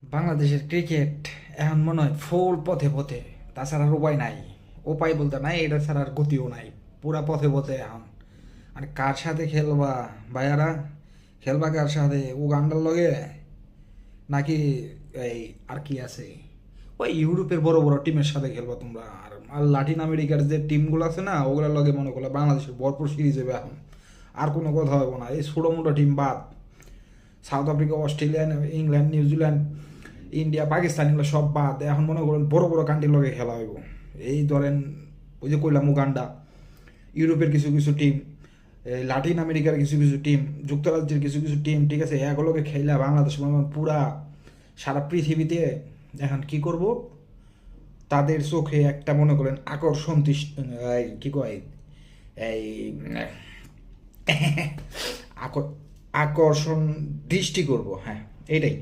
বাংলাদেশের ক্রিকেট এখন মনে হয় ফুল পথে পথে, তাছাড়া আর উপায় নাই। উপায় বলতে নাই, এটা ছাড়া আর গতিও নাই। পুরা পথে পথে এখন। আর কার সাথে খেলবা ভাইয়ারা? খেলবা কার সাথে? উগান্ডার লগে নাকি এই আর কি আছে, ওই ইউরোপের বড় বড় টিমের সাথে খেলবা তোমরা? আর লাতিন আমেরিকার যে টিমগুলো আছে না, ওগুলোর লগে মনে করলে বাংলাদেশের ভরপুর সিরিজ হবে এখন। আর কোনো কথা হবে না, এই ছোটো মোটো টিম বাদ। South Africa, Australia, England, New Zealand, India, Pakistan, এগুলো সব বাদ। এখন মনে করেন বড় বড় কান্ট্রির লগে খেলা হইব। এই ধরেন, ওই যে কইলাম উগান্ডা, ইউরোপের কিছু কিছু টিম, লাতিন আমেরিকার কিছু কিছু টিম, যুক্তরাজ্যের কিছু কিছু টিম, ঠিক আছে, এগুলোকে খেলা বাংলাদেশ মনে করেন পুরা সারা পৃথিবীতে এখন কি করব, তাদের চোখে একটা মনে করেন আকর্ষণ কি কয় এই আকর্ষণ দৃষ্টি করব, হ্যাঁ, এটাই।